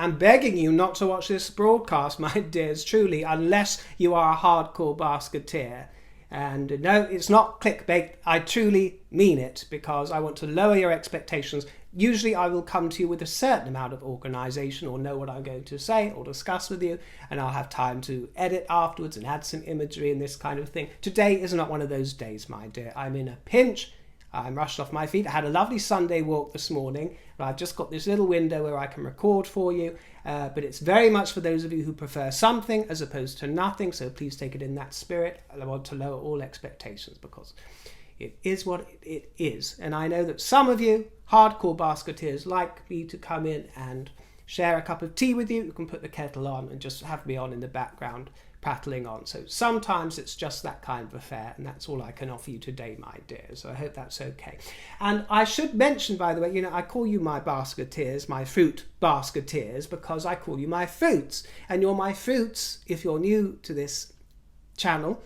am begging you not to watch this broadcast, my dears, truly, unless you are a hardcore basketeer. And no, it's not clickbait. I truly mean it, because I want to lower your expectations. Usually I will come to you with a certain amount of organisation, or know what I'm going to say or discuss with you, and I'll have time to edit afterwards and add some imagery and this kind of thing. Today is not one of those days, my dear. I'm in a pinch. I'm rushed off my feet. I had a lovely Sunday walk this morning, but I've just got this little window where I can record for you. But it's very much for those of you who prefer something as opposed to nothing, so please take it in that spirit. I want to lower all expectations, because it is what it is. And I know that some of you, hardcore basketeers, like me to come in and share a cup of tea with you. You can put the kettle on and just have me on in the background, prattling on. So sometimes it's just that kind of affair, and that's all I can offer you today, my dear. So I hope that's okay. And I should mention, by the way, I call you my basketeers, my fruit basketeers, because I call you my fruits. And you're my fruits if you're new to this channel.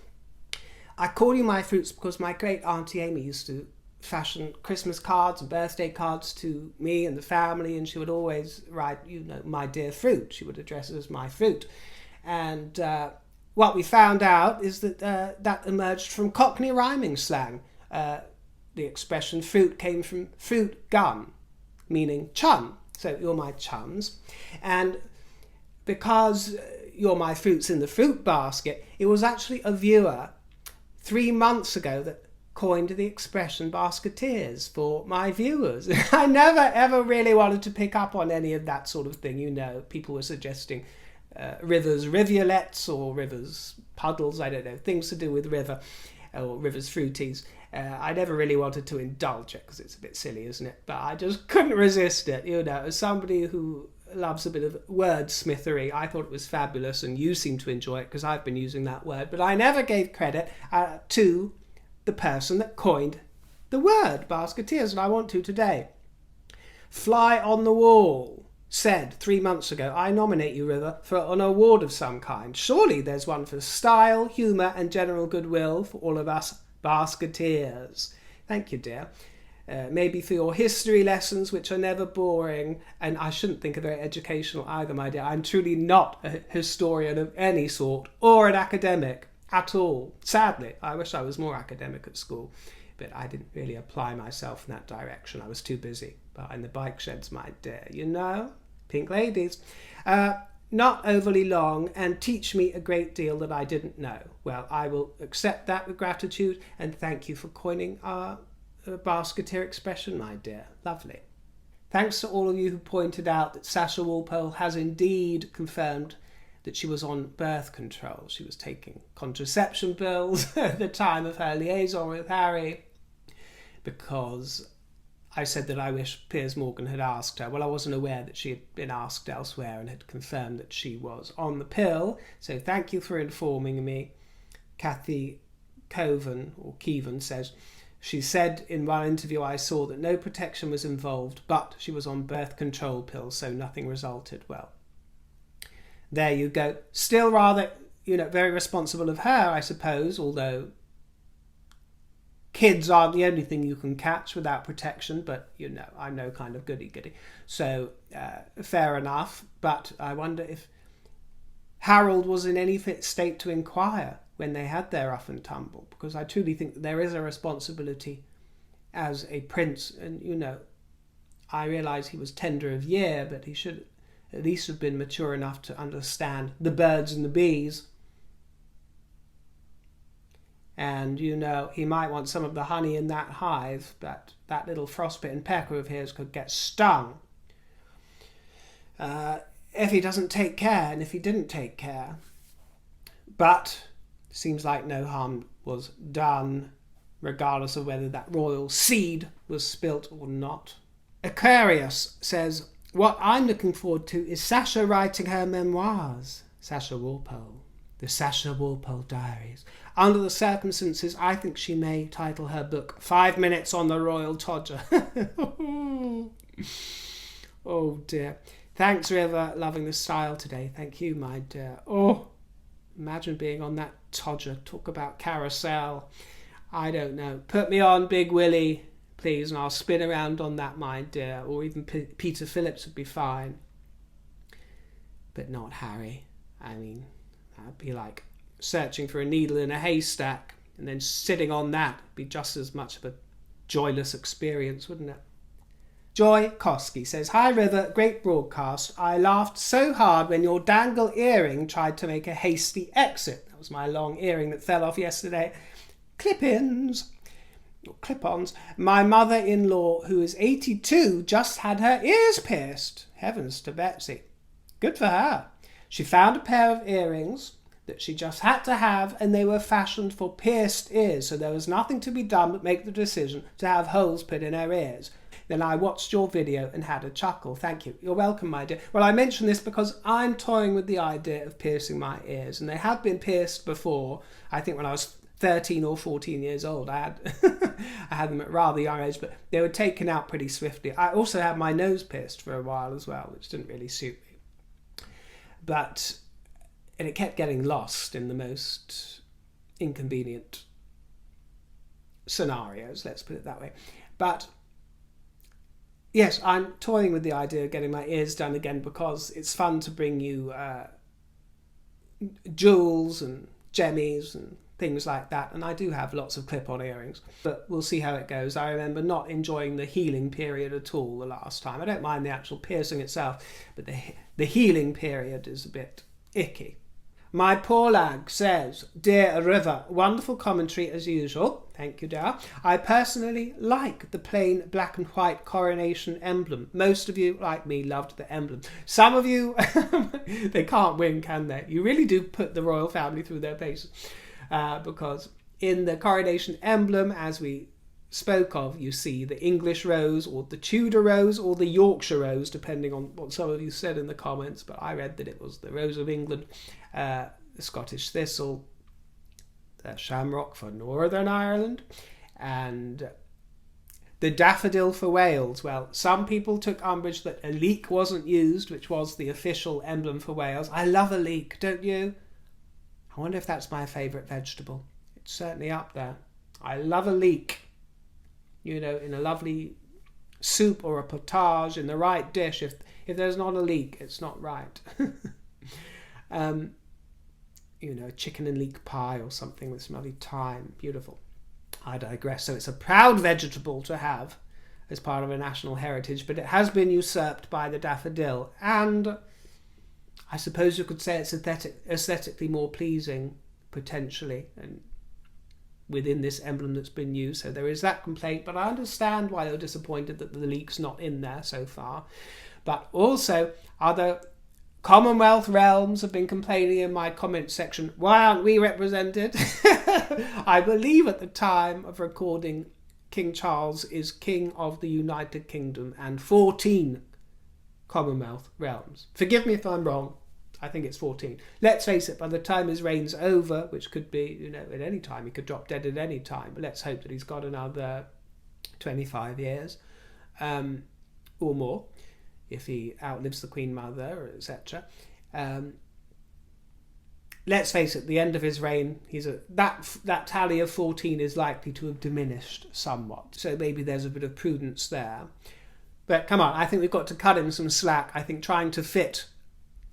I call you my fruits because my great auntie Amy used to fashion Christmas cards and birthday cards to me and the family, and she would always write, my dear fruit. She would address it as my fruit. And what we found out is that that emerged from Cockney rhyming slang. The expression fruit came from fruit gum, meaning chum. So you're my chums. And because you're my fruits in the fruit basket, it was actually a viewer 3 months ago that coined the expression basketeers for my viewers. I never ever really wanted to pick up on any of that sort of thing. People were suggesting rivers rivulets or rivers puddles, I don't know, things to do with river or rivers fruities. I never really wanted to indulge it because it's a bit silly, isn't it? But I just couldn't resist it. As somebody who loves a bit of wordsmithery, I thought it was fabulous, and you seem to enjoy it because I've been using that word. But I never gave credit to the person that coined the word basketeers, and I want to today. Fly on the Wall said 3 months ago, I nominate you, River, for an award of some kind. Surely there's one for style, humour and general goodwill for all of us basketeers. Thank you, dear. Maybe for your history lessons, which are never boring, and I shouldn't think are very educational either, my dear. I'm truly not a historian of any sort, or an academic at all. Sadly, I wish I was more academic at school, but I didn't really apply myself in that direction. I was too busy behind the bike sheds, my dear. Pink ladies. Not overly long, and teach me a great deal that I didn't know. Well, I will accept that with gratitude, and thank you for coining our basketeer expression, my dear. Lovely. Thanks to all of you who pointed out that Sasha Walpole has indeed confirmed that she was on birth control. She was taking contraception pills at the time of her liaison with Harry, because I said that I wish Piers Morgan had asked her. Well, I wasn't aware that she had been asked elsewhere and had confirmed that she was on the pill. So thank you for informing me. Kathy Keevan says, she said in one interview I saw that no protection was involved, but she was on birth control pills, so nothing resulted. Well, there you go. Still rather, very responsible of her, I suppose, although kids aren't the only thing you can catch without protection, but, I'm no kind of goody-goody. So, fair enough, but I wonder if Harold was in any fit state to inquire when they had their rough and tumble, because I truly think that there is a responsibility as a prince, and, I realise he was tender of year, but he should at least have been mature enough to understand the birds and the bees. And, he might want some of the honey in that hive, but that little frostbitten pecker of his could get stung if he doesn't take care, and if he didn't take care. But seems like no harm was done, regardless of whether that royal seed was spilt or not. Aquarius says, what I'm looking forward to is Sasha writing her memoirs. Sasha Walpole. The Sasha Walpole Diaries. Under the circumstances, I think she may title her book 5 Minutes on the Royal Todger. Oh dear. Thanks, River. Loving the style today. Thank you, my dear. Oh, imagine being on that Todger. Talk about carousel. I don't know. Put me on Big Willie, please, and I'll spin around on that, my dear. Or even Peter Phillips would be fine. but not Harry. I mean, that'd be like searching for a needle in a haystack, and then sitting on that would be just as much of a joyless experience, wouldn't it? Joy Koski says, "Hi River, great broadcast. I laughed so hard when your dangle earring tried to make a hasty exit." That was my long earring that fell off yesterday. Clip-ins. Clip-ons. "My mother-in-law, who is 82, just had her ears pierced." Heavens to Betsy. Good for her. She found a pair of earrings that she just had to have, and they were fashioned for pierced ears, so there was nothing to be done but make the decision to have holes put in her ears. Then I watched your video and had a chuckle. Thank you. You're welcome, my dear. Well, I mention this because I'm toying with the idea of piercing my ears, and they have been pierced before. I think when I was 13 or 14 years old, I had them at a rather young age, but they were taken out pretty swiftly. I also had my nose pierced for a while as well, which didn't really suit me. And it kept getting lost in the most inconvenient scenarios, let's put it that way. But yes, I'm toying with the idea of getting my ears done again because it's fun to bring you jewels and jemmies and things like that, and I do have lots of clip-on earrings, but we'll see how it goes. I remember not enjoying the healing period at all the last time. I don't mind the actual piercing itself, but the healing period is a bit icky. My poor lag says, "Dear River, wonderful commentary as usual." Thank you, dear. "I personally like the plain black and white coronation emblem. Most of you, like me, loved the emblem. Some of you, they can't win, can they? You really do put the royal family through their paces. Because in the coronation emblem, as we spoke of, you see the English rose or the Tudor rose or the Yorkshire rose, depending on what some of you said in the comments, but I read that it was the Rose of England, the Scottish thistle, the shamrock for Northern Ireland, and the daffodil for Wales. Well, some people took umbrage that a leek wasn't used, which was the official emblem for Wales. I love a leek, don't you? I wonder if that's my favourite vegetable. It's certainly up there. I love a leek. You know, in a lovely soup or a potage, in the right dish. If there's not a leek, it's not right. You know, chicken and leek pie or something with some lovely thyme. Beautiful. I digress. So it's a proud vegetable to have as part of a national heritage, but it has been usurped by the daffodil. And I suppose you could say it's aesthetically more pleasing, potentially, and within this emblem that's been used. So there is that complaint, but I understand why they're disappointed that the leek's not in there so far. But also, other Commonwealth realms have been complaining in my comment section, why aren't we represented? I believe at the time of recording, King Charles is King of the United Kingdom and 14 Commonwealth realms. Forgive me if I'm wrong. I think it's 14. Let's face it, by the time his reign's over, which could be, you know, at any time, he could drop dead at any time, but let's hope that he's got another 25 years or more, if he outlives the Queen Mother, etc. Let's face it, the end of his reign, that tally of 14 is likely to have diminished somewhat. So maybe there's a bit of prudence there. But come on, I think we've got to cut him some slack. I think trying to fit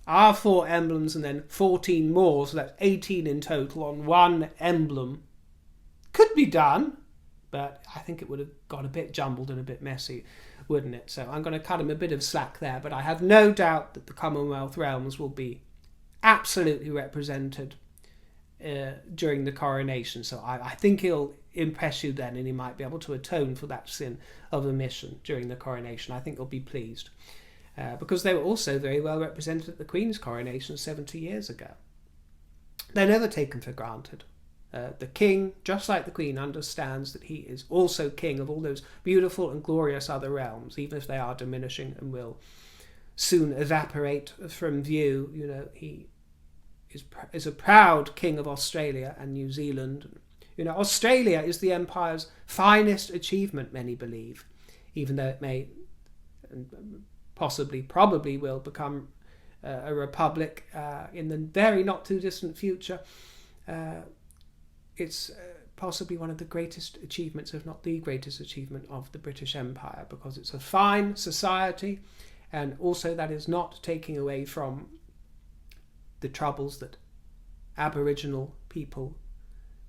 our 4 emblems and then 14 more, so that's 18 in total on one emblem, could be done, but I think it would have got a bit jumbled and a bit messy, wouldn't it? So I'm going to cut him a bit of slack there, but I have no doubt that the Commonwealth realms will be absolutely represented during the coronation. So I think he'll impress you then, and he might be able to atone for that sin of omission during the coronation. I think he'll be pleased. Because they were also very well represented at the Queen's coronation 70 years ago. They're never taken for granted. The King, just like the Queen, understands that he is also King of all those beautiful and glorious other realms, even if they are diminishing and will soon evaporate from view. You know, he is a proud King of Australia and New Zealand. You know, Australia is the Empire's finest achievement, many believe, even though it may probably will become a republic in the very not too distant future. It's possibly one of the greatest achievements, if not the greatest achievement of the British Empire, because it's a fine society, and also that is not taking away from the troubles that Aboriginal people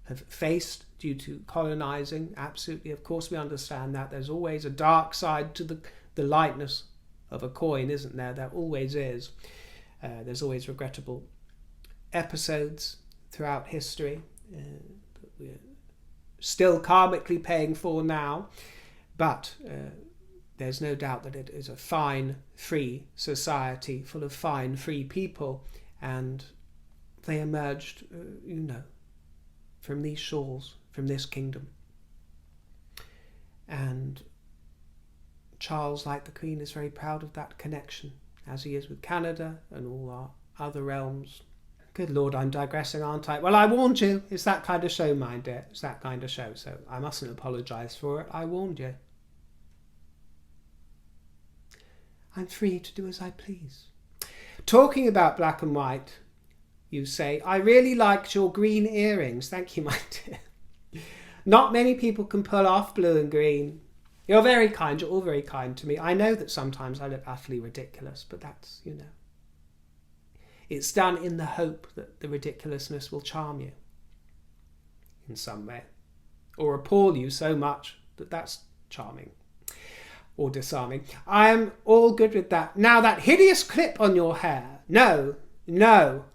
have faced due to colonizing. Absolutely, of course we understand that. There's always a dark side to the lightness of a coin, isn't there? There always is. There's always regrettable episodes throughout history that we're still karmically paying for now, but there's no doubt that it is a fine, free society full of fine, free people, and they emerged, from these shores, from this kingdom. And Charles, like the Queen, is very proud of that connection, as he is with Canada and all our other realms. Good Lord, I'm digressing, aren't I? Well, I warned you. It's that kind of show, my dear. It's that kind of show, so I mustn't apologise for it. I warned you. I'm free to do as I please. Talking about black and white, you say, I really liked your green earrings. Thank you, my dear. Not many people can pull off blue and green. You're very kind. You're all very kind to me. I know that sometimes I look utterly ridiculous, but that's, it's done in the hope that the ridiculousness will charm you in some way, or appall you so much that that's charming or disarming. I am all good with that. Now, that hideous clip on your hair. No,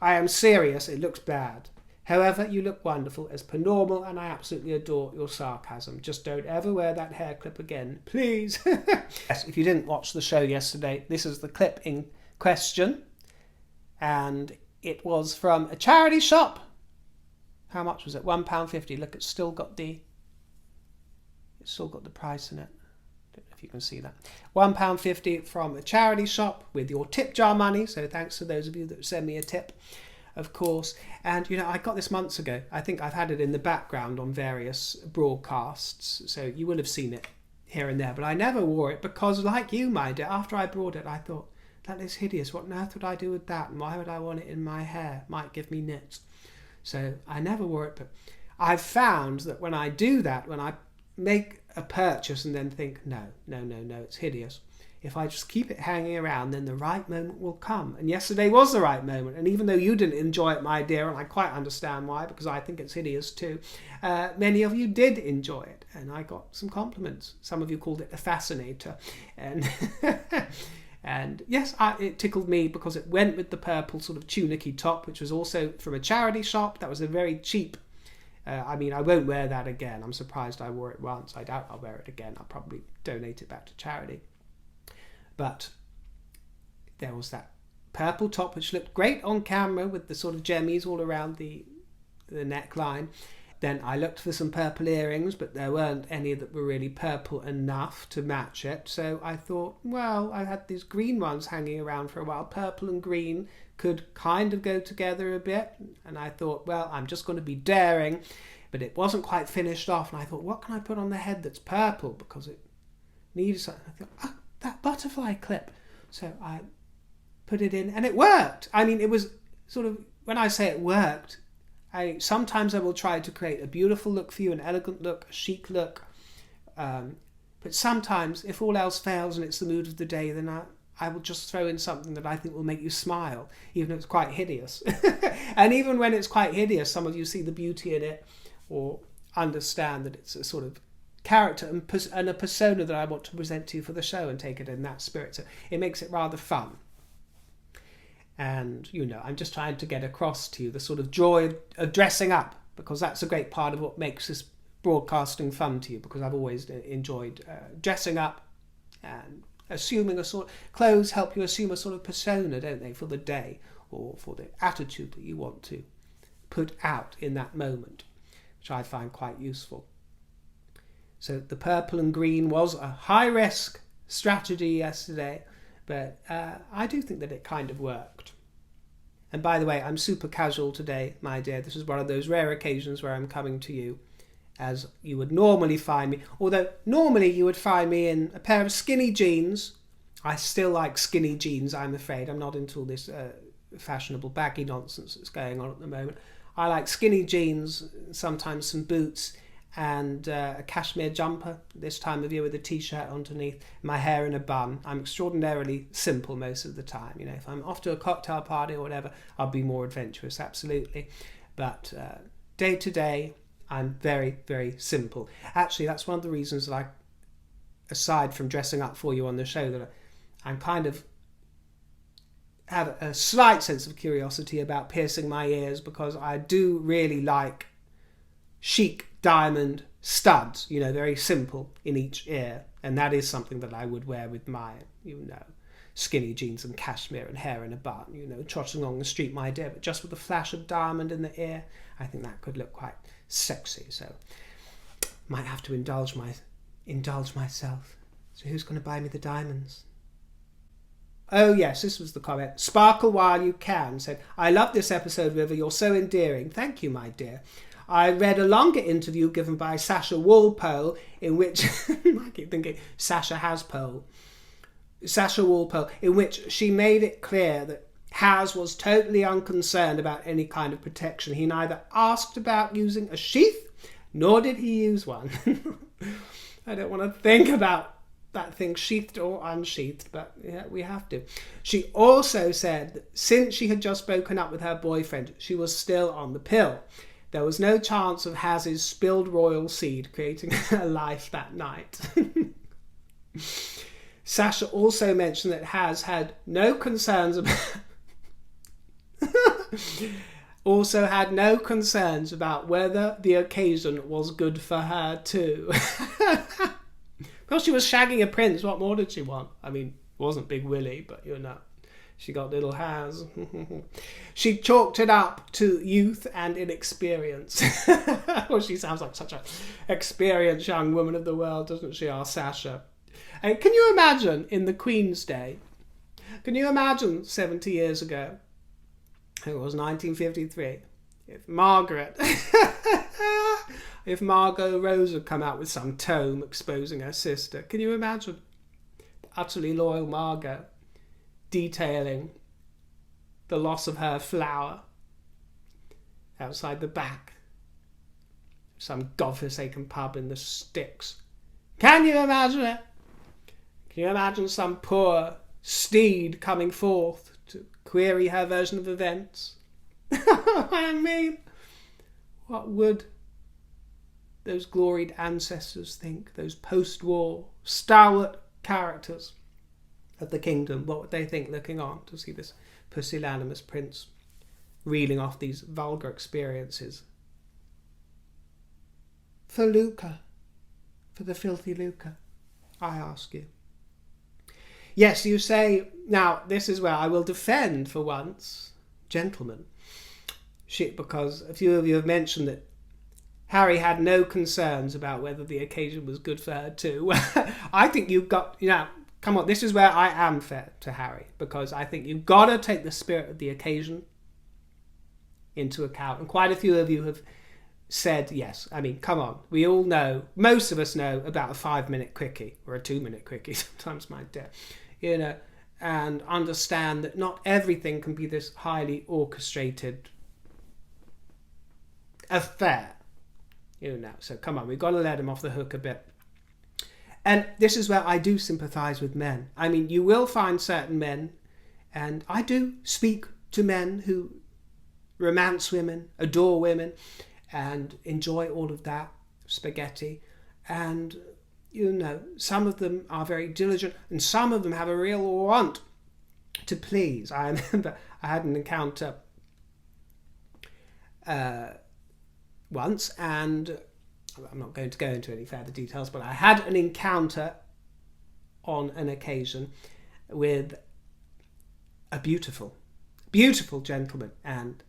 I am serious. It looks bad. However, you look wonderful as per normal, and I absolutely adore your sarcasm. Just don't ever wear that hair clip again, please. Yes, if you didn't watch the show yesterday, this is the clip in question, and it was from a charity shop. How much was it? £1.50. Look, it's still got the price in it. Don't know if you can see that. £1.50 from a charity shop with your tip jar money. So thanks to those of you that send me a tip, of course. And I got this months ago. I think I've had it in the background on various broadcasts, so you will have seen it here and there, but I never wore it because, like you, my dear, after I bought it I thought, that is hideous. What on earth would I do with that, and why would I want it in my hair? It might give me nits. So I never wore it. But I've found that when I do that, when I make a purchase and then think, no, it's hideous, if I just keep it hanging around, then the right moment will come. And yesterday was the right moment. And even though you didn't enjoy it, my dear, and I quite understand why, because I think it's hideous too, many of you did enjoy it. And I got some compliments. Some of you called it a fascinator. And and yes, it tickled me because it went with the purple sort of tunicky top, which was also from a charity shop. That was a very cheap. I won't wear that again. I'm surprised I wore it once. I doubt I'll wear it again. I'll probably donate it back to charity. But there was that purple top which looked great on camera with the sort of gemmies all around the neckline. Then I looked for some purple earrings, but there weren't any that were really purple enough to match it. So I thought, well, I had these green ones hanging around for a while. Purple and green could kind of go together a bit. And I thought, well, I'm just going to be daring. But it wasn't quite finished off. And I thought, what can I put on the head that's purple? Because it needed something. I thought, that butterfly clip. So I put it in and it worked. It was sort of, when I say it worked, sometimes I will try to create a beautiful look for you, an elegant look, a chic look. But sometimes, if all else fails and it's the mood of the day, then I will just throw in something that I think will make you smile, even if it's quite hideous. And even when it's quite hideous, some of you see the beauty in it or understand that it's a sort of character and a persona that I want to present to you for the show and take it in that spirit. So it makes it rather fun. And, I'm just trying to get across to you the sort of joy of dressing up, because that's a great part of what makes this broadcasting fun to you, because I've always enjoyed dressing up and assuming a sort of... Clothes help you assume a sort of persona, don't they, for the day or for the attitude that you want to put out in that moment, which I find quite useful. So the purple and green was a high-risk strategy yesterday, but I do think that it kind of worked. And by the way, I'm super casual today, my dear. This is one of those rare occasions where I'm coming to you as you would normally find me. Although normally you would find me in a pair of skinny jeans. I still like skinny jeans, I'm afraid. I'm not into all this fashionable baggy nonsense that's going on at the moment. I like skinny jeans, sometimes some boots, and a cashmere jumper this time of year with a t-shirt underneath, my hair in a bun. I'm extraordinarily simple most of the time. You know, if I'm off to a cocktail party or whatever, I'll be more adventurous, absolutely. But day to day, I'm very, very simple. Actually, that's one of the reasons that I, aside from dressing up for you on the show, that I'm kind of have a slight sense of curiosity about piercing my ears, because I do really like chic diamond studs, you know, very simple in each ear, and that is something that I would wear with my, you know, skinny jeans and cashmere and hair in a bun, you know, trotting along the street, my dear, but just with a flash of diamond in the ear. I think that could look quite sexy, so might have to indulge myself. So who's going to buy me the diamonds? Oh yes, this was the comment. Sparkle while you can said, I love this episode, River, you're so endearing. Thank you, my dear. I read a longer interview given by Sasha Walpole, in which I keep thinking Sasha Walpole, in which she made it clear that Has was totally unconcerned about any kind of protection. He neither asked about using a sheath, nor did he use one. I don't want to think about that thing sheathed or unsheathed, but yeah, we have to. She also said that since she had just broken up with her boyfriend, she was still on the pill. There was no chance of Haz's spilled royal seed creating a life that night. Sasha also mentioned that Haz had no concerns about whether the occasion was good for her too. Well, she was shagging a prince. What more did she want? I mean, it wasn't Big Willie, but you know, she got little Haz. She chalked it up to youth and inexperience. Well, she sounds like such an experienced young woman of the world, doesn't she, our Sasha? And can you imagine in the Queen's Day? Can you imagine 70 years ago? It was 1953. If Margot Rose had come out with some tome exposing her sister. Can you imagine? Utterly loyal Margot detailing the loss of her flower outside the back of some godforsaken pub in the sticks. Can you imagine it? Can you imagine some poor steed coming forth to query her version of events? I mean, what would those gloried ancestors think, those post-war stalwart characters of the kingdom? What would they think looking on to see this pusillanimous prince reeling off these vulgar experiences? For lucre, for the filthy lucre, I ask you. Yes, you say, now this is where I will defend for once, gentlemen, because a few of you have mentioned that Harry had no concerns about whether the occasion was good for her too. I think you've got, you know, come on, this is where I am fair to Harry, because I think you've got to take the spirit of the occasion into account. And quite a few of you have said yes. I mean, come on, we all know, most of us know about a 5-minute quickie or a 2-minute quickie, sometimes my dear, you know, and understand that not everything can be this highly orchestrated affair. You know, so come on, we've got to let him off the hook a bit. And this is where I do sympathise with men. I mean, you will find certain men, and I do speak to men who romance women, adore women, and enjoy all of that spaghetti. And, you know, some of them are very diligent, and some of them have a real want to please. I remember I had an encounter once, and I'm not going to go into any further details, but I had an encounter on an occasion with a beautiful gentleman, and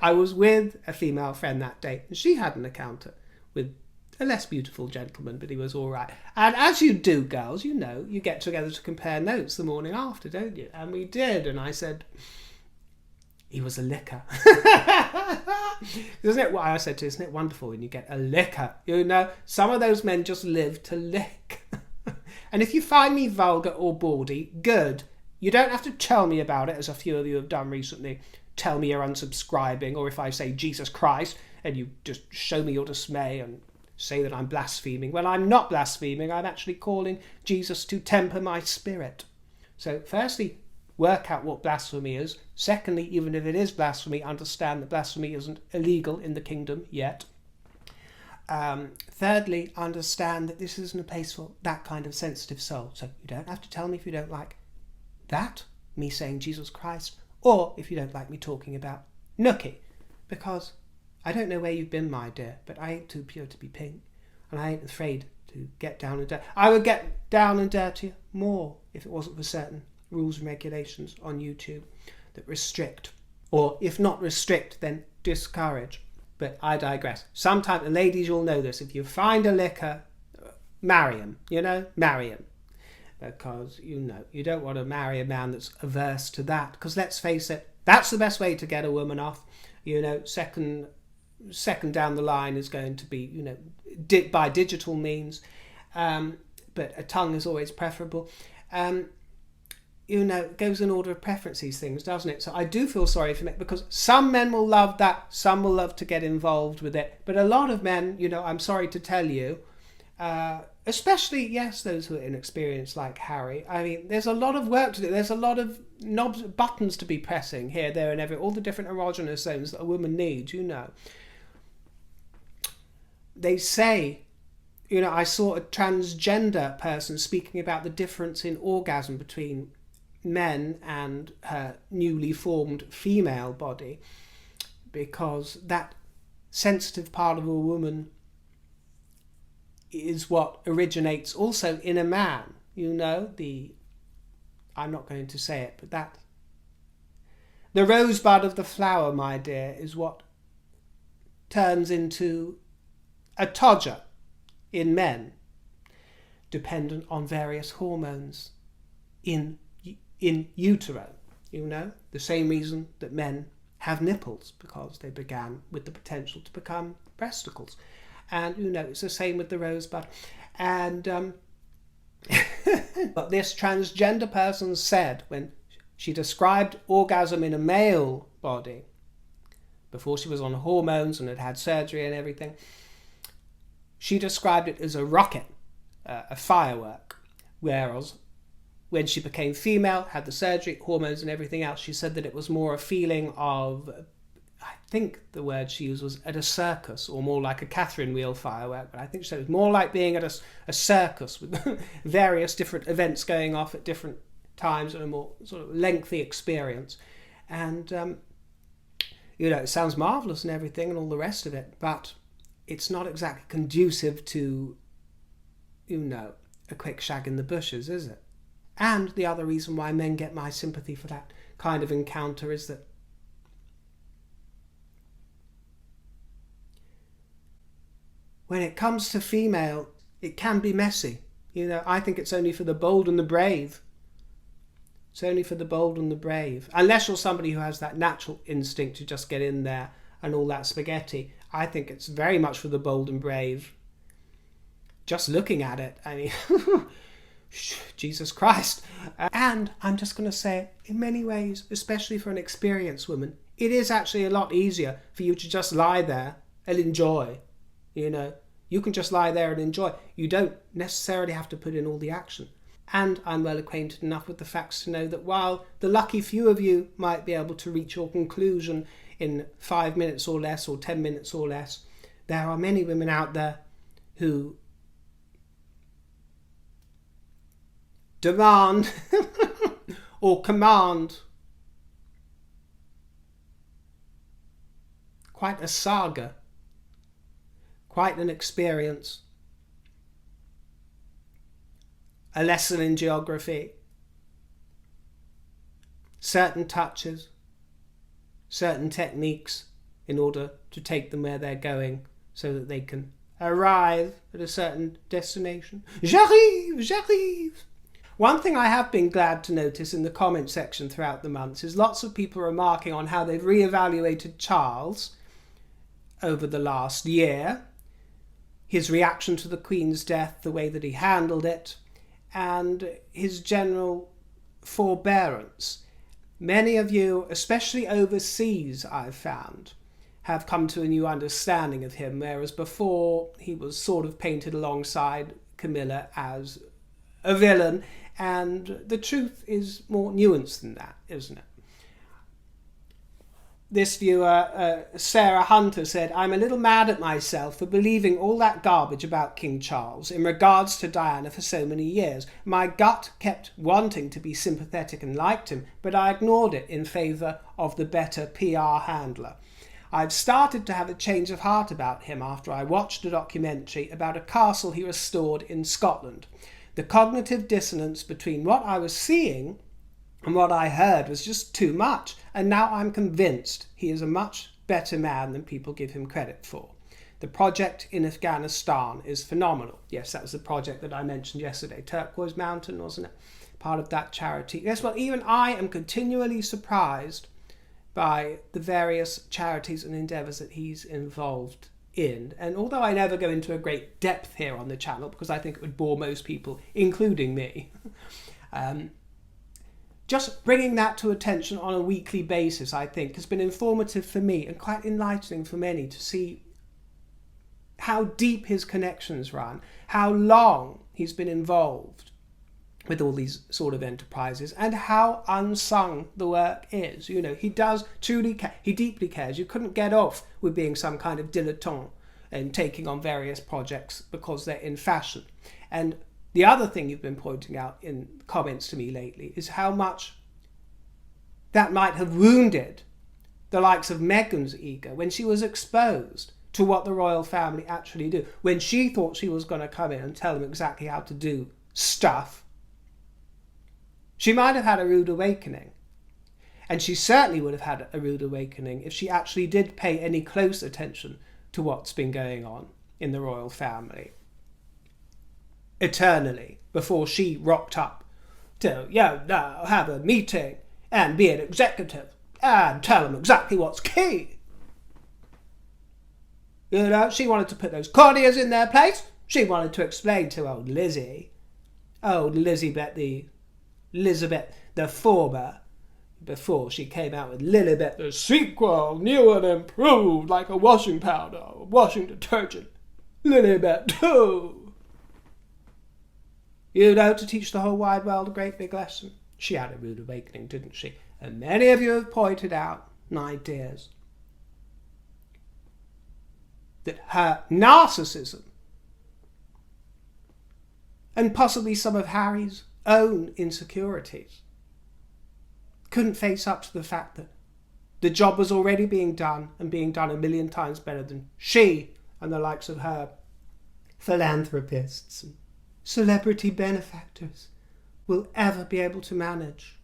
I was with a female friend that day, and she had an encounter with a less beautiful gentleman, but he was all right. And as you do, girls, you know, you get together to compare notes the morning after, don't you? And we did, and I said, he was a licker. Isn't it what I said to you? Isn't it wonderful when you get a licker? You know, some of those men just live to lick. And if you find me vulgar or baldy, good. You don't have to tell me about it, as a few of you have done recently. Tell me you're unsubscribing, or if I say Jesus Christ, and you just show me your dismay and say that I'm blaspheming. Well, I'm not blaspheming. I'm actually calling Jesus to temper my spirit. So firstly, work out what blasphemy is. Secondly, even if it is blasphemy, understand that blasphemy isn't illegal in the kingdom yet. Thirdly, understand that this isn't a place for that kind of sensitive soul. So you don't have to tell me if you don't like that, me saying Jesus Christ, or if you don't like me talking about nookie, because I don't know where you've been, my dear, but I ain't too pure to be pink, and I ain't afraid to get down and dirty. I would get down and dirty more if it wasn't for certain rules and regulations on YouTube that restrict, or if not restrict, then discourage. But I digress. Sometimes, and ladies, you'll know this, if you find a licker, marry him, marry him. Because, you don't want to marry a man that's averse to that. Because let's face it, that's the best way to get a woman off. Second down the line is going to be, by digital means. But a tongue is always preferable. It goes in order of preference, these things, doesn't it? So I do feel sorry for men, because some men will love that, some will love to get involved with it. But a lot of men, I'm sorry to tell you, especially, yes, those who are inexperienced like Harry, I mean, there's a lot of work to do. There's a lot of buttons to be pressing here, there and everywhere, all the different erogenous zones that a woman needs, They say, I saw a transgender person speaking about the difference in orgasm between men and her newly formed female body, because that sensitive part of a woman is what originates also in a man. I'm not going to say it, but the rosebud of the flower, my dear, is what turns into a todger in men, dependent on various hormones in utero, the same reason that men have nipples, because they began with the potential to become breasticles. And, it's the same with the rosebud. And but this transgender person said, when she described orgasm in a male body, before she was on hormones and had had surgery and everything, she described it as a rocket, a firework, whereas when she became female, had the surgery, hormones and everything else, she said that it was more a feeling of, I think the word she used was at a circus, or more like a Catherine wheel firework, but I think she said it was more like being at a circus with various different events going off at different times and a more sort of lengthy experience. And, it sounds marvellous and everything and all the rest of it, but it's not exactly conducive to, a quick shag in the bushes, is it? And the other reason why men get my sympathy for that kind of encounter is that when it comes to female, it can be messy. I think it's only for the bold and the brave. It's only for the bold and the brave. Unless you're somebody who has that natural instinct to just get in there and all that spaghetti. I think it's very much for the bold and brave. Just looking at it, I mean, Jesus Christ. And I'm just going to say, in many ways, especially for an experienced woman, it is actually a lot easier for you to just lie there and enjoy. You can just lie there and enjoy. You don't necessarily have to put in all the action. And I'm well acquainted enough with the facts to know that while the lucky few of you might be able to reach your conclusion in 5 minutes or less, or 10 minutes or less, there are many women out there who demand or command quite a saga, quite an experience, a lesson in geography, certain touches, certain techniques in order to take them where they're going so that they can arrive at a certain destination. J'arrive! One thing I have been glad to notice in the comment section throughout the months is lots of people remarking on how they've re-evaluated Charles over the last year, his reaction to the Queen's death, the way that he handled it, and his general forbearance. Many of you, especially overseas, I've found, have come to a new understanding of him, whereas before he was sort of painted alongside Camilla as a villain, and the truth is more nuanced than that, isn't it? This viewer, Sarah Hunter, said, I'm a little mad at myself for believing all that garbage about King Charles in regards to Diana for so many years. My gut kept wanting to be sympathetic and liked him, but I ignored it in favour of the better PR handler. I've started to have a change of heart about him after I watched a documentary about a castle he restored in Scotland. The cognitive dissonance between what I was seeing and what I heard was just too much, and now I'm convinced he is a much better man than people give him credit for. The project in Afghanistan is phenomenal. Yes, that was the project that I mentioned yesterday. Turquoise Mountain, wasn't it? Part of that charity. Yes, well, even I am continually surprised by the various charities and endeavours that he's involved in. And although I never go into a great depth here on the channel, because I think it would bore most people, including me, just bringing that to attention on a weekly basis, I think, has been informative for me and quite enlightening for many to see how deep his connections run, how long he's been involved with all these sort of enterprises, and how unsung the work is. You know, he does truly care. He deeply cares. You couldn't get off with being some kind of dilettante and taking on various projects because they're in fashion. And the other thing you've been pointing out in comments to me lately is how much that might have wounded the likes of Meghan's ego when she was exposed to what the royal family actually do. When she thought she was going to come in and tell them exactly how to do stuff, she might have had a rude awakening. And she certainly would have had a rude awakening if she actually did pay any close attention to what's been going on in the royal family eternally, before she rocked up to, now have a meeting and be an executive and tell them exactly what's key. You know, she wanted to put those courtiers in their place. She wanted to explain to old Elizabeth the former, before she came out with Lilibet the sequel, new and improved like a washing powder, washing detergent. Lilibet 2. You know, to teach the whole wide world a great big lesson. She had a rude awakening, didn't she? And many of you have pointed out, my dears, that her narcissism and possibly some of Harry's own insecurities couldn't face up to the fact that the job was already being done and being done a million times better than she and the likes of her philanthropists and celebrity benefactors will ever be able to manage.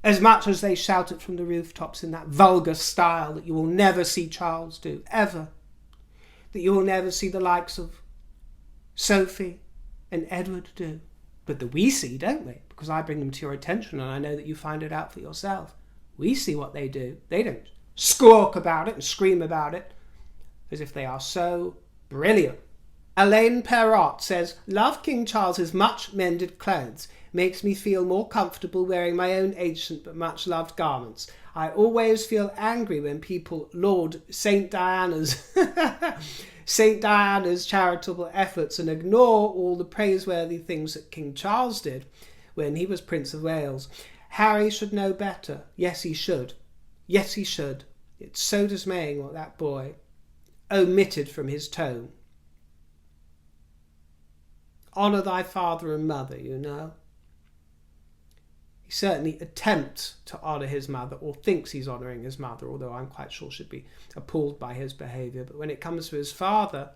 As much as they shout it from the rooftops in that vulgar style that you will never see Charles do, ever. That you will never see the likes of Sophie and Edward do. But that we see, don't we? Because I bring them to your attention and I know that you find it out for yourself. We see what they do. They don't squawk about it and scream about it as if they are so brilliant. Elaine Perrott says, love King Charles's much mended clothes. Makes me feel more comfortable wearing my own ancient but much loved garments. I always feel angry when people laud St. Diana's charitable efforts and ignore all the praiseworthy things that King Charles did when he was Prince of Wales. Harry should know better. Yes, he should. Yes, he should. It's so dismaying what that boy omitted from his tone. Honour thy father and mother, you know. He certainly attempts to honour his mother, or thinks he's honouring his mother, although I'm quite sure she'd be appalled by his behaviour. But when it comes to his father,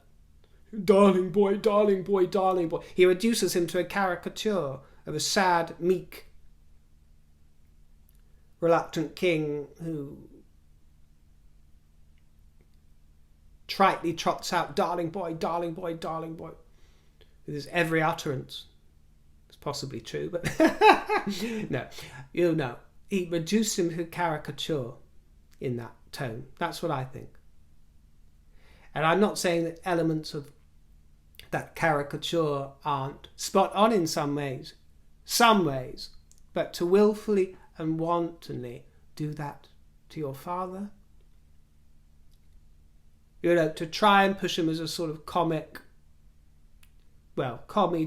darling boy, darling boy, darling boy, he reduces him to a caricature of a sad, meek, reluctant king who tritely trots out darling boy, darling boy, darling boy, with his every utterance. It's possibly true, but no, you know, he reduced him to a caricature in that tone. That's what I think. And I'm not saying that elements of that caricature aren't spot on in some ways, but to willfully and wantonly do that to your father, to try and push him as a sort of comic,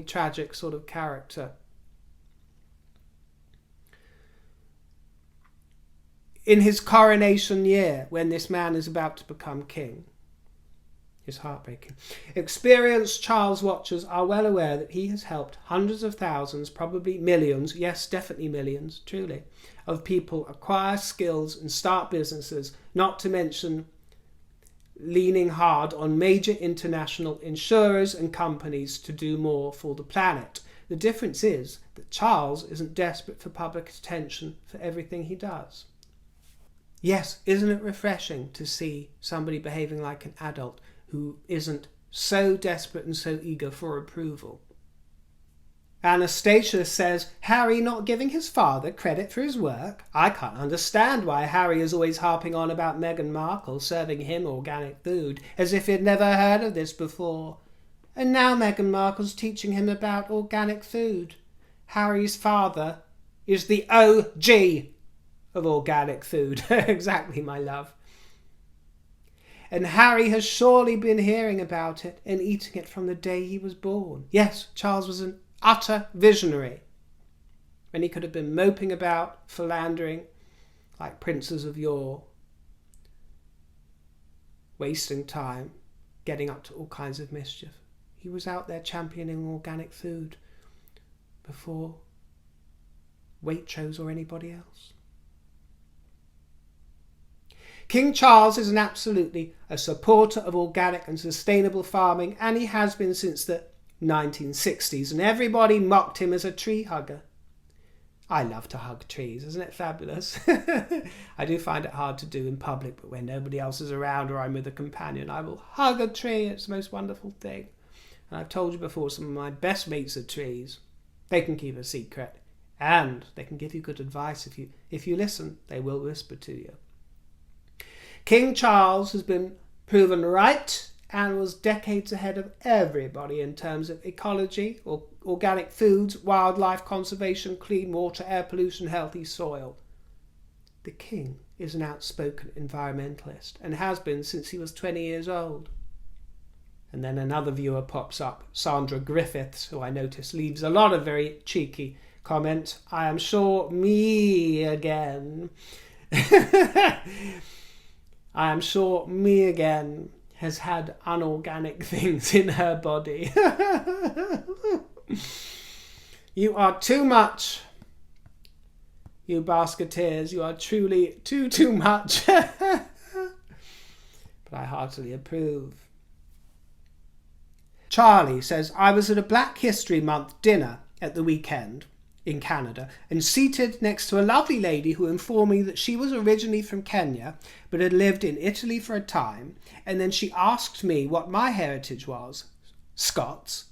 tragic sort of character. In his coronation year, when this man is about to become king, is heartbreaking. Experienced Charles watchers are well aware that he has helped hundreds of thousands, probably millions, yes, definitely millions, truly, of people acquire skills and start businesses, not to mention leaning hard on major international insurers and companies to do more for the planet. The difference is that Charles isn't desperate for public attention for everything he does. Yes, isn't it refreshing to see somebody behaving like an adult who isn't so desperate and so eager for approval? Anastasia says, Harry not giving his father credit for his work? I can't understand why Harry is always harping on about Meghan Markle serving him organic food, as if he'd never heard of this before. And now Meghan Markle's teaching him about organic food. Harry's father is the OG of organic food. Exactly, my love. And Harry has surely been hearing about it and eating it from the day he was born. Yes, Charles was an utter visionary, when he could have been moping about, philandering like princes of yore, wasting time, getting up to all kinds of mischief. He was out there championing organic food before Waitrose or anybody else. King Charles is absolutely a supporter of organic and sustainable farming, and he has been since the 1960s, and everybody mocked him as a tree hugger. I love to hug trees, isn't it fabulous? I do find it hard to do in public, but when nobody else is around or I'm with a companion, I will hug a tree. It's the most wonderful thing. And I've told you before, some of my best mates are trees. They can keep a secret, and they can give you good advice. If you listen, they will whisper to you. King Charles has been proven right and was decades ahead of everybody in terms of ecology, or organic foods, wildlife conservation, clean water, air pollution, healthy soil. The king is an outspoken environmentalist and has been since he was 20 years old. And then another viewer pops up, Sandra Griffiths, who I notice leaves a lot of very cheeky comments. I am sure me again. I am sure me again has had unorganic things in her body. You are too much, you basketeers. You are truly too much. But I heartily approve. Charlie says, I was at a Black History Month dinner at the weekend in Canada and seated next to a lovely lady who informed me that she was originally from Kenya but had lived in Italy for a time, and then she asked me what my heritage was. Scots.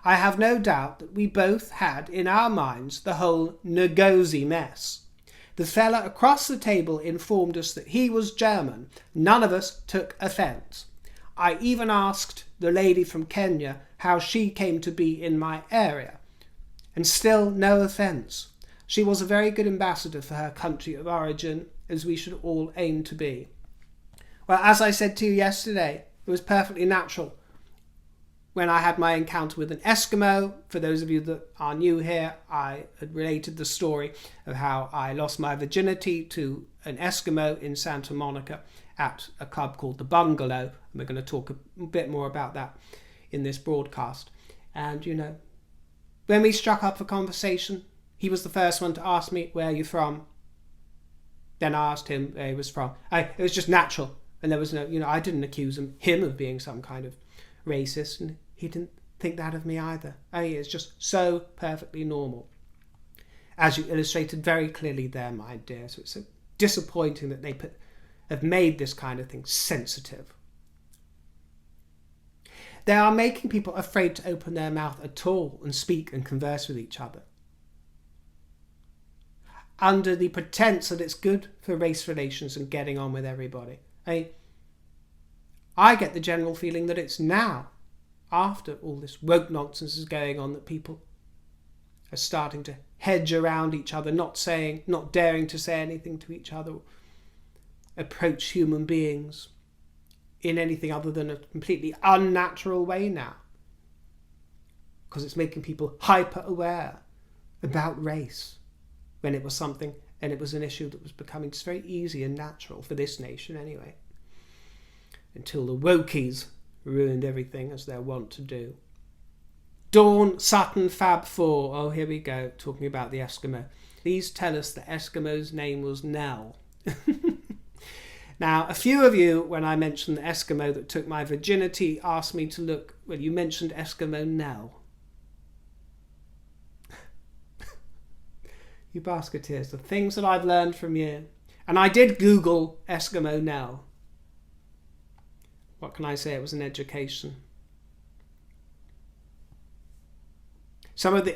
I have no doubt that we both had in our minds the whole Ngozi mess. The fella across the table informed us that he was German. None of us took offence. I even asked the lady from Kenya how she came to be in my area. And still no offence. She was a very good ambassador for her country of origin, as we should all aim to be. Well, as I said to you yesterday, it was perfectly natural when I had my encounter with an Eskimo. For those of you that are new here, I had related the story of how I lost my virginity to an Eskimo in Santa Monica at a club called the Bungalow. And we're going to talk a bit more about that in this broadcast. And, when we struck up a conversation, he was the first one to ask me, where are you from? Then I asked him where he was from. It was just natural. And there was no, I didn't accuse him of being some kind of racist. And he didn't think that of me either. It's just so perfectly normal. As you illustrated very clearly there, my dear. So it's so disappointing that they have made this kind of thing sensitive. They are making people afraid to open their mouth at all and speak and converse with each other, under the pretense that it's good for race relations and getting on with everybody. I get the general feeling that it's now, after all this woke nonsense is going on, that people are starting to hedge around each other, not daring to say anything to each other, approach human beings in anything other than a completely unnatural way now. Because it's making people hyper aware about race when it was something, and it was an issue that was becoming just very easy and natural for this nation anyway. Until the wokies ruined everything, as they're wont to do. Dawn Sutton Fab 4. Oh, here we go, talking about the Eskimo. Please tell us the Eskimo's name was Nell. Now, a few of you, when I mentioned the Eskimo that took my virginity, asked me to look, well, you mentioned Eskimo Nell. You basketeers, the things that I've learned from you. And I did Google Eskimo Nell. What can I say? It was an education.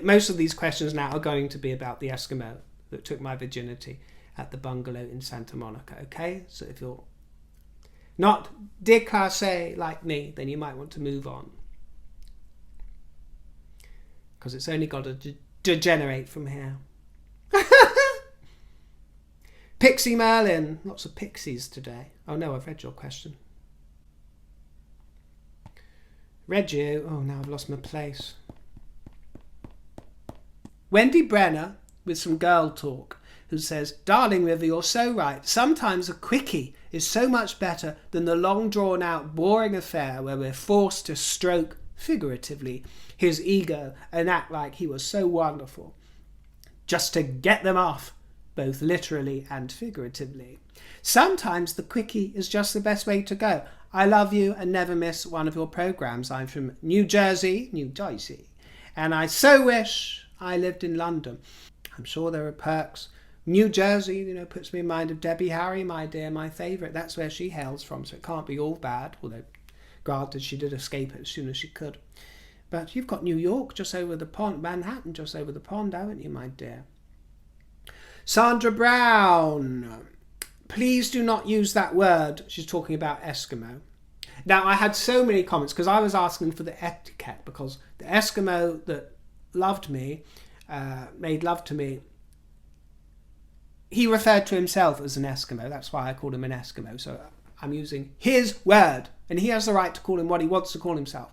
Most of these questions now are going to be about the Eskimo that took my virginity at the bungalow in Santa Monica, okay? So if you're not déclassé like me, then you might want to move on. Because it's only got to degenerate from here. Pixie Merlin. Lots of pixies today. Oh no, I've read your question. Read you. Oh, now I've lost my place. Wendy Brenner with some girl talk, who says, "Darling River, you're so right. Sometimes a quickie is so much better than the long drawn out boring affair where we're forced to stroke, figuratively, his ego and act like he was so wonderful, just to get them off, both literally and figuratively. Sometimes the quickie is just the best way to go. I love you and never miss one of your programs. I'm from New Jersey, and I so wish I lived in London. I'm sure there are perks. New Jersey, puts me in mind of Debbie Harry, my dear, my favourite. That's where she hails from, so it can't be all bad, although granted she did escape it as soon as she could. But you've got New York just over the pond, Manhattan just over the pond, haven't you, my dear? Sandra Brown, please do not use that word. She's talking about Eskimo. Now, I had so many comments because I was asking for the etiquette, because the Eskimo that loved me, made love to me, he referred to himself as an Eskimo. That's why I called him an Eskimo. So I'm using his word, and he has the right to call him what he wants to call himself.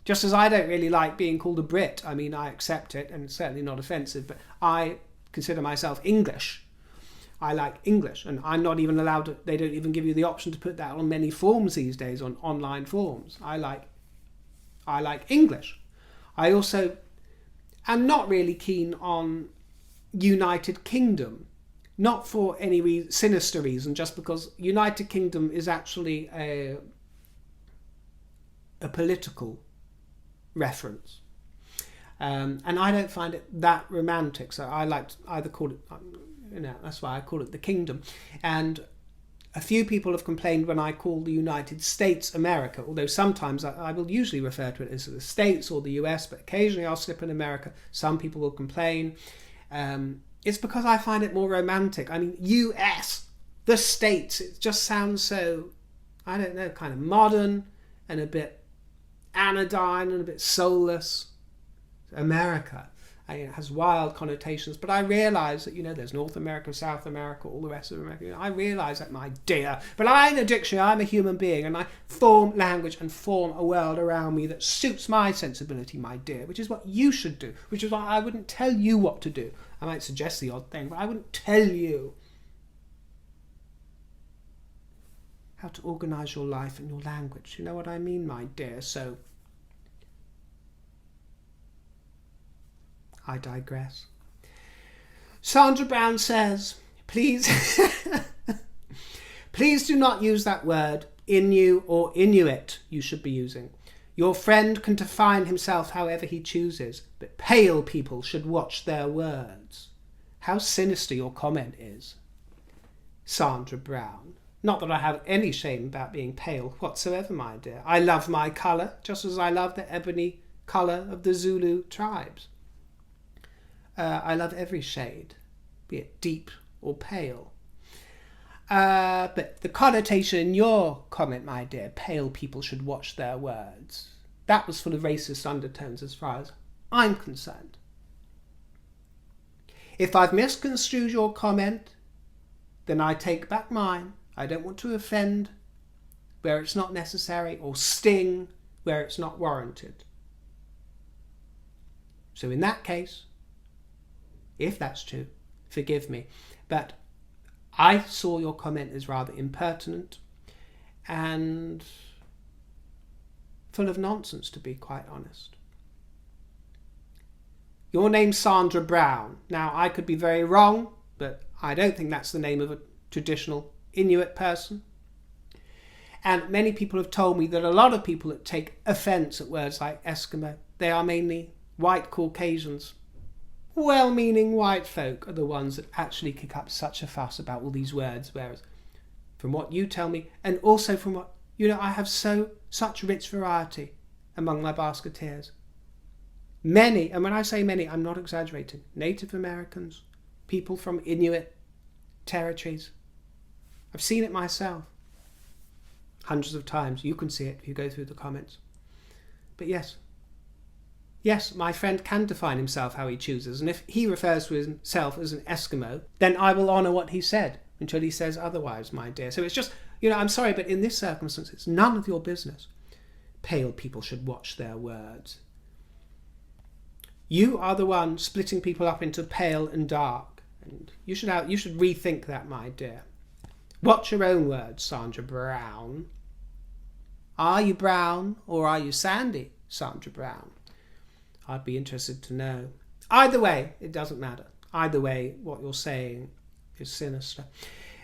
Just as I don't really like being called a Brit. I mean, I accept it, and it's certainly not offensive, but I consider myself English. I like English, and I'm not even allowed to, they don't even give you the option to put that on many forms these days, on online forms. I like English. I also am not really keen on United Kingdom, not for any sinister reason, just because United Kingdom is actually a political reference. And I don't find it that romantic, so I like to either call it, that's why I call it the Kingdom. And a few people have complained when I call the United States America, although sometimes I will usually refer to it as the States or the US, but occasionally I'll slip in America. Some people will complain. It's because I find it more romantic. I mean, US, the States, it just sounds so, I don't know, kind of modern and a bit anodyne and a bit soulless. America, it has wild connotations, but I realise that, there's North America, South America, all the rest of America. I realise that, my dear. But I'm a dictionary, I'm a human being, and I form language and form a world around me that suits my sensibility, my dear, which is what you should do, which is why I wouldn't tell you what to do. I might suggest the odd thing, but I wouldn't tell you how to organise your life and your language. You know what I mean, my dear? So I digress. Sandra Brown says, please do not use that word, Innu or Inuit, you should be using. Your friend can define himself however he chooses, but pale people should watch their words. How sinister your comment is, Sandra Brown. Not that I have any shame about being pale whatsoever, my dear. I love my colour, just as I love the ebony colour of the Zulu tribes. I love every shade, be it deep or pale. But the connotation in your comment, my dear, pale people should watch their words, that was full of racist undertones as far as I'm concerned. If I've misconstrued your comment, then I take back mine. I don't want to offend where it's not necessary, or sting where it's not warranted. So in that case, if that's true, forgive me, but I saw your comment as rather impertinent and full of nonsense, to be quite honest. Your name's Sandra Brown. Now, I could be very wrong, but I don't think that's the name of a traditional Inuit person. And many people have told me that a lot of people that take offence at words like Eskimo, they are mainly white Caucasians. Well-meaning white folk are the ones that actually kick up such a fuss about all these words, whereas from what you tell me, and also from what, I have such rich variety among my basketeers. Many, and when I say many, I'm not exaggerating, Native Americans, people from Inuit territories. I've seen it myself hundreds of times. You can see it if you go through the comments. But yes, my friend can define himself how he chooses, and if he refers to himself as an Eskimo, then I will honour what he said until he says otherwise, my dear. So it's just, I'm sorry, but in this circumstance, it's none of your business. Pale people should watch their words. You are the one splitting people up into pale and dark, and you should rethink that, my dear. Watch your own words, Sandra Brown. Are you brown or are you sandy, Sandra Brown? I'd be interested to know. Either way, it doesn't matter. Either way, what you're saying is sinister.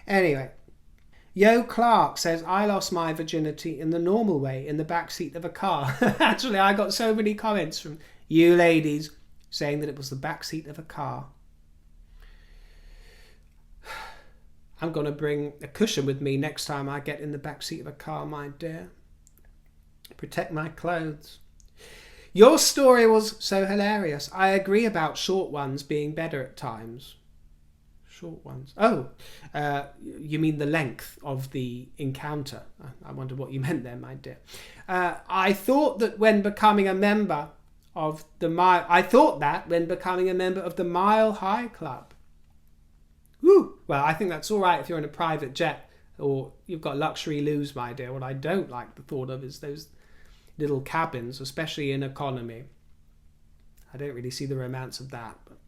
Anyway, Yo Clark says, I lost my virginity in the normal way, in the backseat of a car. Actually, I got so many comments from you ladies saying that it was the backseat of a car. I'm going to bring a cushion with me next time I get in the backseat of a car, my dear. Protect my clothes. Your story was so hilarious. I agree about short ones being better at times. Short ones. Oh, you mean the length of the encounter. I wonder what you meant there, my dear. I thought that when becoming a member of the Mile High Club. Woo! Well, I think that's all right if you're in a private jet or you've got luxury loos, my dear. What I don't like the thought of is those little cabins, especially in economy. I don't really see the romance of that, but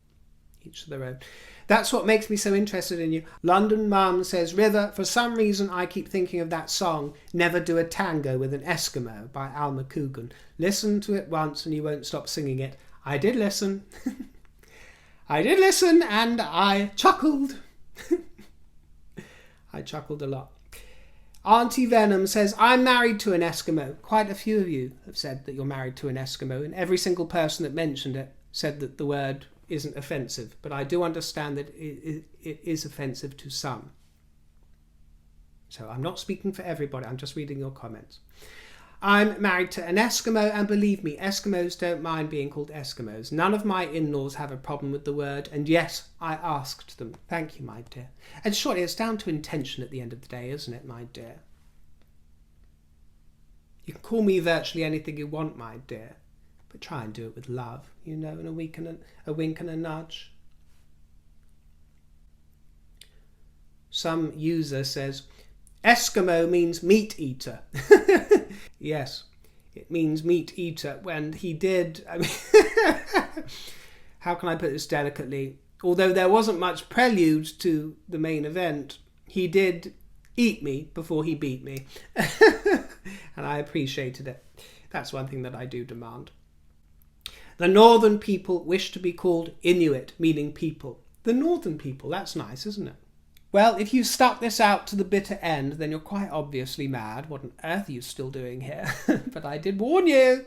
each to their own. That's what makes me so interested in you. London Mum says, River, for some reason I keep thinking of that song, Never Do a Tango with an Eskimo by Alma Coogan. Listen to it once and you won't stop singing it. I did listen. I did listen and I chuckled. I chuckled a lot. Auntie Venom says, I'm married to an Eskimo. Quite a few of you have said that you're married to an Eskimo, and every single person that mentioned it said that the word isn't offensive, but I do understand that it is offensive to some. So I'm not speaking for everybody, I'm just reading your comments. I'm married to an Eskimo, and believe me, Eskimos don't mind being called Eskimos. None of my in-laws have a problem with the word, and yes, I asked them. Thank you, my dear. And surely it's down to intention at the end of the day, isn't it, my dear? You can call me virtually anything you want, my dear, but try and do it with love, and a wink and a nudge. Some user says, Eskimo means meat eater. Yes, it means meat eater. When he did, how can I put this delicately? Although there wasn't much prelude to the main event, he did eat me before he beat me. And I appreciated it. That's one thing that I do demand. The northern people wish to be called Inuit, meaning people. The northern people, that's nice, isn't it? Well, if you stuck this out to the bitter end, then you're quite obviously mad. What on earth are you still doing here? But I did warn you.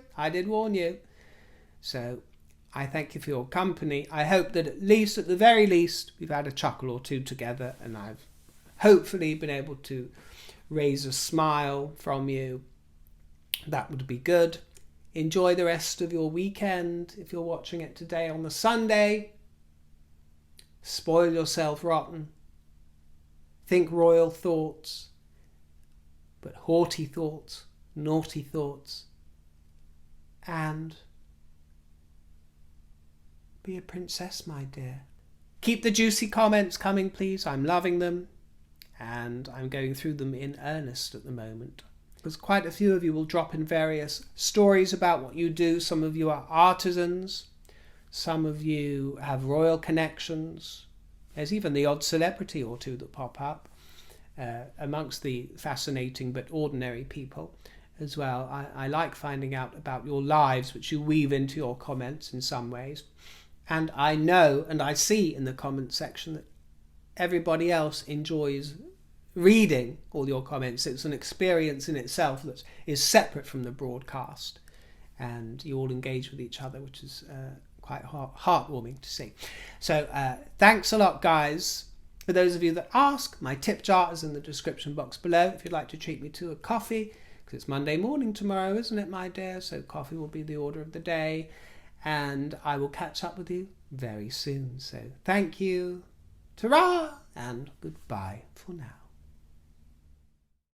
So I thank you for your company. I hope that at the very least, we've had a chuckle or two together, and I've hopefully been able to raise a smile from you. That would be good. Enjoy the rest of your weekend. If you're watching it today on the Sunday, spoil yourself rotten. Think royal thoughts, but haughty thoughts, naughty thoughts, and be a princess, my dear. Keep the juicy comments coming, please. I'm loving them, and I'm going through them in earnest at the moment. because quite a few of you will drop in various stories about what you do. Some of you are artisans, some of you have royal connections. There's even the odd celebrity or two that pop up amongst the fascinating but ordinary people as well. I like finding out about your lives, which you weave into your comments in some ways. And I know and I see in the comment section that everybody else enjoys reading all your comments. It's an experience in itself that is separate from the broadcast, and you all engage with each other, which is quite heartwarming to see. So thanks a lot, guys. For those of you that ask, my tip jar is in the description box below if you'd like to treat me to a coffee, because it's Monday morning tomorrow, isn't it, my dear? So coffee will be the order of the day, and I will catch up with you very soon. So thank you, ta-ra, and goodbye for now.